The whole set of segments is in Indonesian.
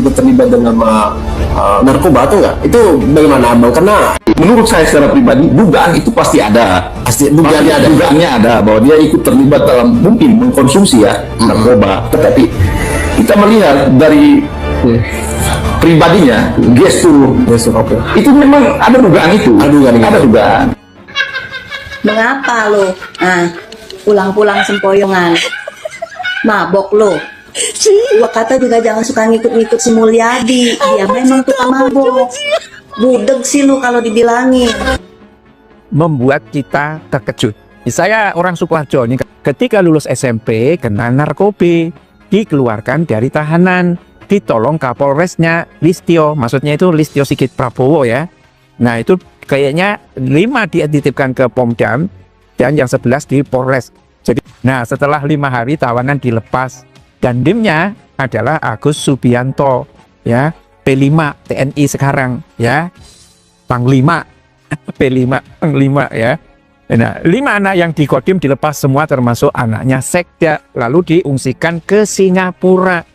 juga terlibat dengan narkoba atau enggak? Itu bagaimana Abang? Karena menurut saya secara pribadi dugaan itu pasti ada. Dugaannya ada bahwa dia ikut terlibat dalam mungkin mengkonsumsi ya narkoba. Tetapi kita melihat dari pribadinya, gestur itu memang ada dugaan itu. Ada dugaan. Mengapa lo? Pulang-pulang sempoyongan, mabok lo. Gua kata juga jangan suka ngikut-ngikut si Mulyadi. Dia memang tukang mabok. Budeg sih lu kalau dibilangin. Membuat kita terkejut. Saya orang Sukoharjo ini ketika lulus SMP kena narkoba, dikeluarkan dari tahanan, ditolong Kapolresnya Listio, maksudnya itu Listio Sigit Prabowo ya. Nah itu kayaknya 5 dititipkan ke Pomdam dan yang 11 di Polres. Jadi, nah setelah 5 hari tawanan dilepas dan dimnya adalah Agus Subianto ya, P5 TNI sekarang ya, Panglima P5 Panglima ya. Nah 5 anak yang di Kodim dilepas semua termasuk anaknya Sekda, lalu diungsikan ke Singapura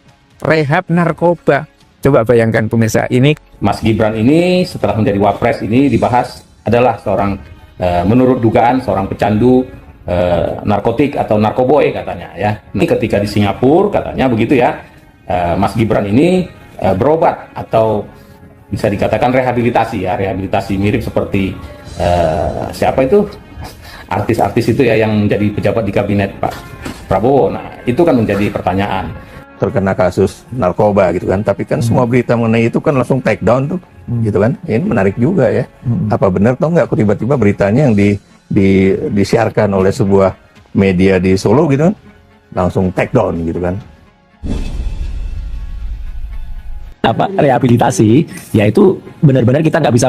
rehab narkoba. Coba bayangkan pemirsa, ini Mas Gibran ini setelah menjadi Wapres ini dibahas adalah seorang menurut dugaan seorang pecandu narkotik atau narkoboy katanya ya. Ini ketika di Singapura katanya begitu ya, Mas Gibran ini berobat atau bisa dikatakan rehabilitasi ya, rehabilitasi mirip seperti siapa itu artis-artis itu ya yang menjadi pejabat di kabinet Pak Prabowo. Nah itu kan menjadi pertanyaan. Terkena kasus narkoba gitu kan, tapi kan semua berita mengenai itu kan langsung take down tuh, gitu kan. Ini menarik juga ya. Apa benar atau enggak tiba-tiba beritanya yang disiarkan oleh sebuah media di Solo gitu kan, langsung take down gitu kan. Apa rehabilitasi, yaitu benar-benar kita nggak bisa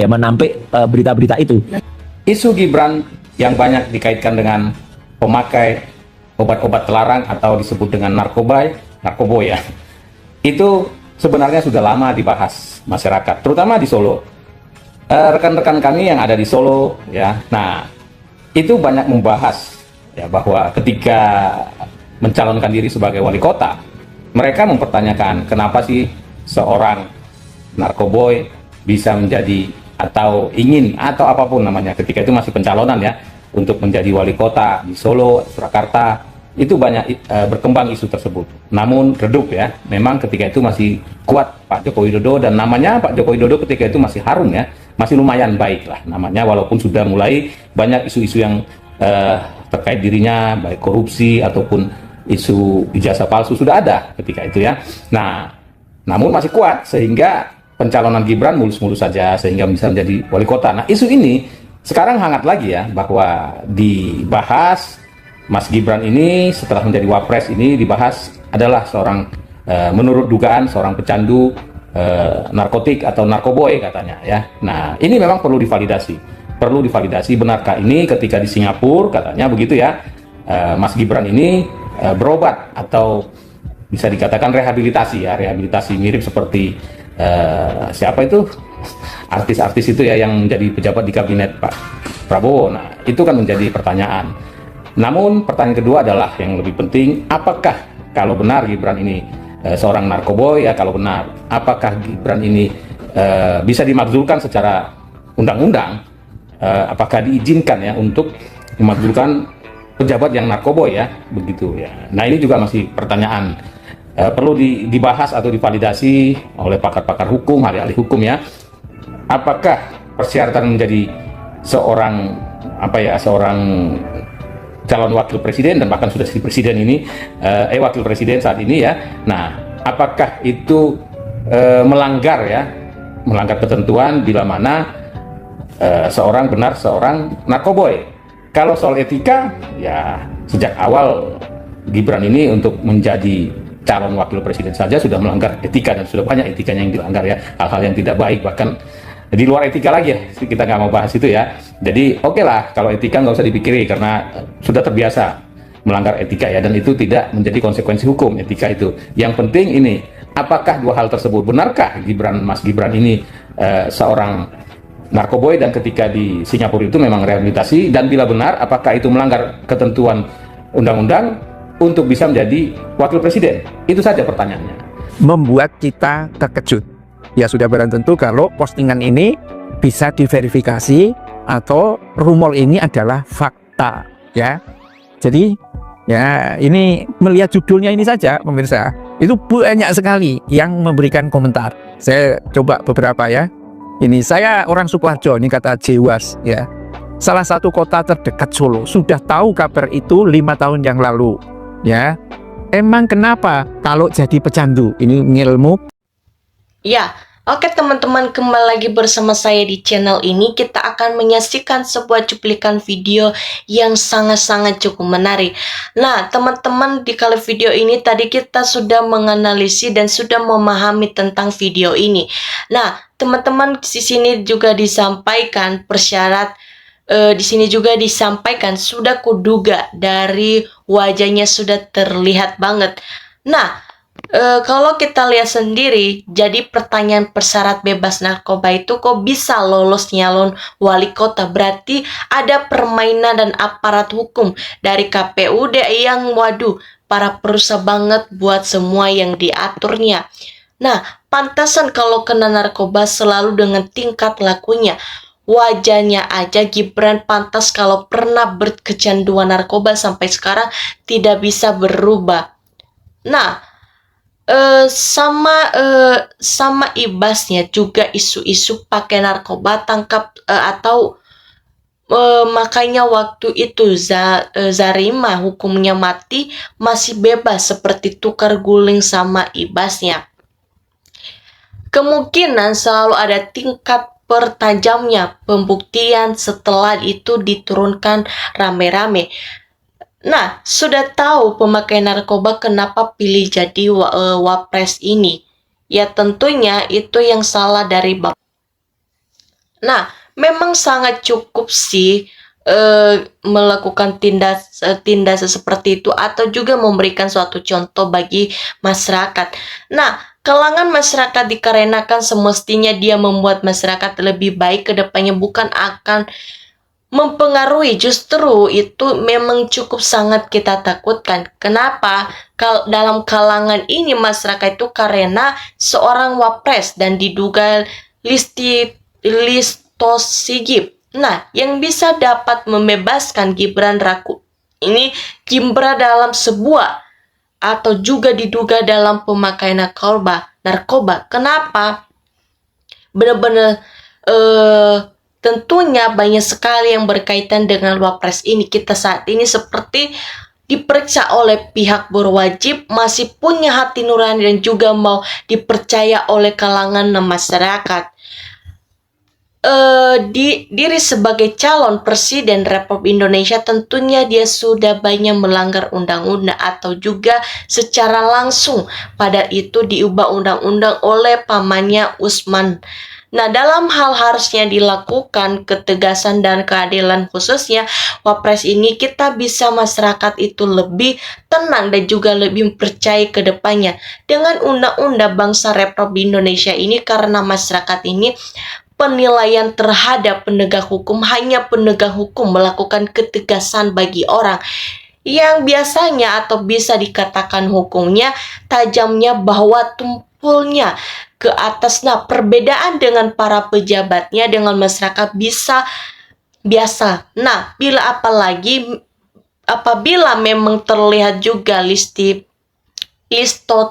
menampik berita-berita itu. Isu Gibran yang banyak dikaitkan dengan pemakai obat-obat terlarang atau disebut dengan narkoboy ya, itu sebenarnya sudah lama dibahas masyarakat, terutama di Solo. Rekan-rekan kami yang ada di Solo ya, nah itu banyak membahas ya bahwa ketika mencalonkan diri sebagai wali kota, mereka mempertanyakan kenapa sih seorang narkoboy bisa menjadi atau ingin atau apapun namanya, ketika itu masih pencalonan ya, untuk menjadi wali kota di Solo, Surakarta. Itu banyak berkembang isu tersebut. Namun redup ya, memang ketika itu masih kuat Pak Joko Widodo, dan namanya Pak Joko Widodo ketika itu masih harum ya, masih lumayan baik lah namanya, walaupun sudah mulai banyak isu-isu yang terkait dirinya, baik korupsi ataupun isu ijazah palsu sudah ada ketika itu ya. Nah, namun masih kuat sehingga pencalonan Gibran mulus-mulus saja sehingga bisa menjadi wali kota. Nah, isu ini sekarang hangat lagi ya, bahwa dibahas Mas Gibran ini setelah menjadi Wapres ini dibahas adalah seorang menurut dugaan seorang pecandu narkotik atau narkoboy katanya ya. Nah ini memang perlu divalidasi benarkah ini ketika di Singapura katanya begitu ya, Mas Gibran ini berobat atau bisa dikatakan rehabilitasi ya, rehabilitasi mirip seperti siapa itu artis-artis itu ya yang menjadi pejabat di kabinet Pak Prabowo. Nah itu kan menjadi pertanyaan. Namun pertanyaan kedua adalah yang lebih penting, apakah kalau benar Gibran ini seorang narkoboy ya, kalau benar apakah Gibran ini bisa dimakzulkan secara undang-undang, apakah diizinkan ya untuk memakzulkan pejabat yang narkoboy ya, begitu ya. Nah ini juga masih pertanyaan, perlu dibahas atau divalidasi oleh pakar-pakar hukum, ahli-ahli hukum ya. Apakah persyaratan menjadi seorang seorang calon wakil presiden dan bahkan sudah jadi presiden ini, wakil presiden saat ini ya. Nah, apakah itu melanggar ketentuan bila mana seorang benar seorang narkoboy? Kalau soal etika ya sejak awal Gibran ini untuk menjadi calon wakil presiden saja sudah melanggar etika, dan sudah banyak etikanya yang dilanggar ya, hal-hal yang tidak baik, bahkan di luar etika lagi ya, kita nggak mau bahas itu ya. Jadi oke lah kalau etika nggak usah dipikiri karena sudah terbiasa melanggar etika ya, dan itu tidak menjadi konsekuensi hukum etika itu. Yang penting ini, apakah dua hal tersebut, benarkah Mas Gibran ini seorang narkoboy dan ketika di Singapura itu memang rehabilitasi, dan bila benar apakah itu melanggar ketentuan undang-undang untuk bisa menjadi wakil presiden? Itu saja pertanyaannya. membuat kita terkejut. Ya sudah barang tentu kalau postingan ini bisa diverifikasi atau rumor ini adalah fakta ya. Jadi ya ini melihat judulnya ini saja pemirsa, itu banyak sekali yang memberikan komentar. Saya coba beberapa ya. Ini saya orang Sukoharjo, ini kata Jewas ya. Salah satu kota terdekat Solo, sudah tahu kabar itu 5 tahun yang lalu ya. Emang kenapa kalau jadi pecandu? Ini ngilmu. Ya, oke teman-teman, kembali lagi bersama saya di channel ini. Kita akan menyaksikan sebuah cuplikan video yang sangat-sangat cukup menarik. Nah, teman-teman, di kali video ini tadi kita sudah menganalisis dan sudah memahami tentang video ini. Nah, teman-teman, di sini juga disampaikan persyarat. Di sini juga disampaikan sudah kuduga dari wajahnya sudah terlihat banget. Nah, kalau kita lihat sendiri, jadi pertanyaan persyarat bebas narkoba itu kok bisa lolos nyalon wali kota? Berarti ada permainan dan aparat hukum dari KPUD yang waduh, para perusaha banget buat semua yang diaturnya. Nah, pantasan kalau kena narkoba selalu dengan tingkat lakunya. Wajahnya aja Gibran pantas kalau pernah berkecanduan narkoba sampai sekarang tidak bisa berubah. Nah, sama ibasnya juga isu-isu pakai narkoba tangkap atau makanya waktu itu Zarima hukumnya mati masih bebas seperti tukar guling sama ibasnya. Kemungkinan selalu ada tingkat pertajamnya pembuktian setelah itu diturunkan rame-rame. Nah, sudah tahu pemakai narkoba kenapa pilih jadi wapres ini? Ya tentunya itu yang salah dari Bapak. Nah, memang sangat cukup sih melakukan tindak seperti itu atau juga memberikan suatu contoh bagi masyarakat. Nah, kalangan masyarakat dikarenakan semestinya dia membuat masyarakat lebih baik ke depannya, bukan akan mempengaruhi. Justru itu memang cukup sangat kita takutkan. Kenapa? Dalam kalangan ini masyarakat itu karena seorang wapres dan diduga Listo Sigit. Nah, yang bisa dapat membebaskan Gibran dalam sebuah atau juga diduga dalam pemakaian narkoba. Kenapa? Benar-benar tentunya banyak sekali yang berkaitan dengan wapres ini. Kita saat ini seperti diperiksa oleh pihak berwajib, masih punya hati nurani dan juga mau dipercaya oleh kalangan masyarakat. Diri sebagai calon presiden Republik Indonesia tentunya dia sudah banyak melanggar undang-undang atau juga secara langsung pada itu diubah undang-undang oleh pamannya Usman. Nah, dalam hal harusnya dilakukan ketegasan dan keadilan khususnya wapres ini, kita bisa masyarakat itu lebih tenang dan juga lebih percaya ke depannya dengan undang-undang bangsa Republik Indonesia ini, karena masyarakat ini penilaian terhadap penegak hukum hanya penegak hukum melakukan ketegasan bagi orang yang biasanya atau bisa dikatakan hukumnya tajamnya bahwa tumpulnya ke atas. Nah, perbedaan dengan para pejabatnya dengan masyarakat bisa biasa. Nah, apabila memang terlihat juga Listo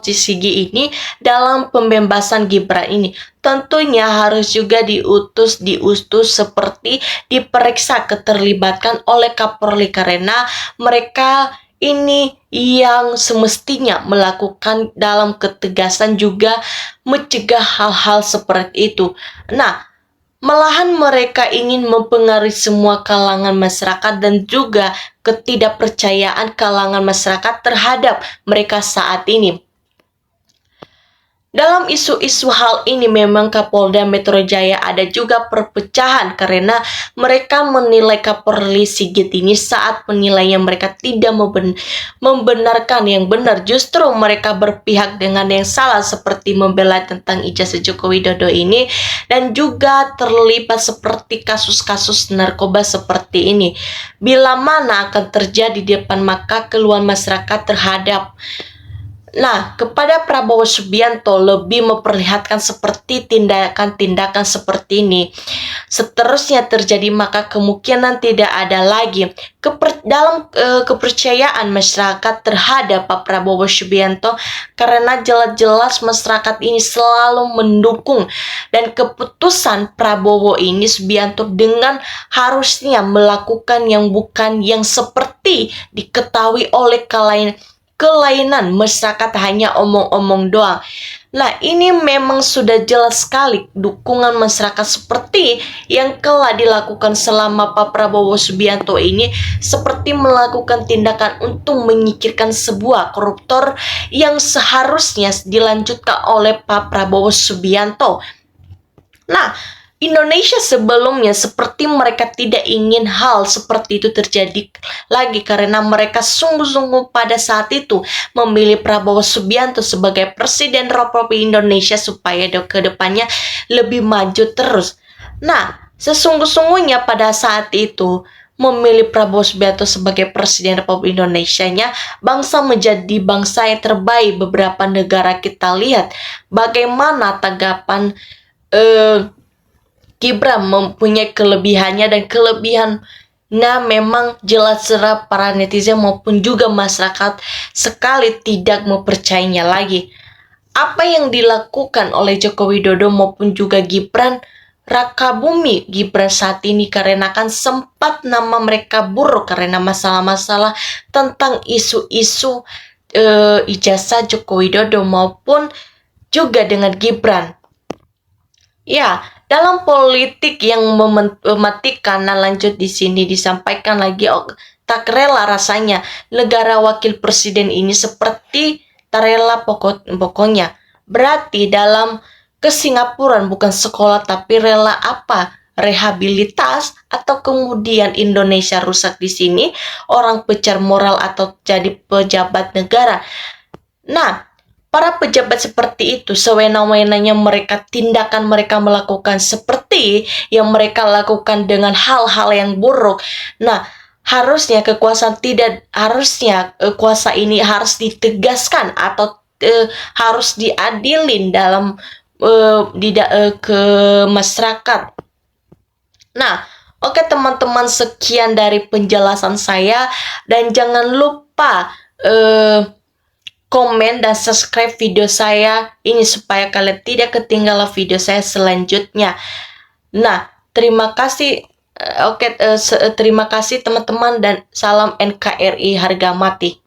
Sigit ini dalam pembebasan Gibran ini, tentunya harus juga diutus seperti diperiksa keterlibatan oleh Kapolri, karena mereka ini yang semestinya melakukan dalam ketegasan juga mencegah hal-hal seperti itu. Nah, malahan mereka ingin mempengaruhi semua kalangan masyarakat dan juga ketidakpercayaan kalangan masyarakat terhadap mereka saat ini. Dalam isu-isu hal ini memang Kapolda Metro Jaya ada juga perpecahan karena mereka menilai Kapolri Sigit ini saat penilaian mereka tidak membenarkan yang benar. Justru mereka berpihak dengan yang salah seperti membela tentang ijazah Joko Widodo ini dan juga terlibat seperti kasus-kasus narkoba seperti ini. Bila mana akan terjadi di depan maka keluhan masyarakat terhadap Nah, kepada Prabowo Subianto lebih memperlihatkan seperti tindakan-tindakan seperti ini seterusnya terjadi, maka kemungkinan tidak ada lagi kepercayaan masyarakat terhadap Pak Prabowo Subianto, karena jelas-jelas masyarakat ini selalu mendukung dan keputusan Prabowo ini Subianto dengan harusnya melakukan yang bukan yang seperti diketahui oleh kelainan masyarakat hanya omong-omong doang. Nah, ini memang sudah jelas sekali dukungan masyarakat seperti yang telah dilakukan selama Pak Prabowo Subianto ini, seperti melakukan tindakan untuk menyingkirkan sebuah koruptor yang seharusnya dilanjutkan oleh Pak Prabowo Subianto. Nah, Indonesia sebelumnya seperti mereka tidak ingin hal seperti itu terjadi lagi, karena mereka sungguh-sungguh pada saat itu memilih Prabowo Subianto sebagai Presiden Republik Indonesia supaya ke depannya lebih maju terus. Nah, sesungguh-sungguhnya pada saat itu memilih Prabowo Subianto sebagai Presiden Republik Indonesia-nya, bangsa menjadi bangsa yang terbaik. Beberapa negara kita lihat bagaimana tanggapan Gibran mempunyai kelebihannya, dan kelebihannya memang jelas jelas para netizen maupun juga masyarakat sekali tidak mempercayainya lagi. Apa yang dilakukan oleh Joko Widodo maupun juga Gibran, raka bumi Gibran saat ini, karena kan sempat nama mereka buruk karena masalah-masalah tentang isu-isu ijazah Joko Widodo maupun juga dengan Gibran. Ya, dalam politik yang mematikan, nah lanjut di sini disampaikan lagi, tak rela rasanya negara wakil presiden ini seperti tak rela pokoknya. Berarti dalam kesingapuran bukan sekolah tapi rela apa? Rehabilitas, atau kemudian Indonesia rusak di sini, orang pecar moral atau jadi pejabat negara. Nah, para pejabat seperti itu sewenang-wenangnya tindakan mereka melakukan seperti yang mereka lakukan dengan hal-hal yang buruk. Nah, harusnya kuasa ini harus ditegaskan atau harus diadilin dalam ke masyarakat. Nah, oke teman-teman, sekian dari penjelasan saya, dan jangan lupa komen dan subscribe video saya ini supaya kalian tidak ketinggalan video saya selanjutnya. Nah, terima kasih. Terima kasih teman-teman, dan salam NKRI harga mati.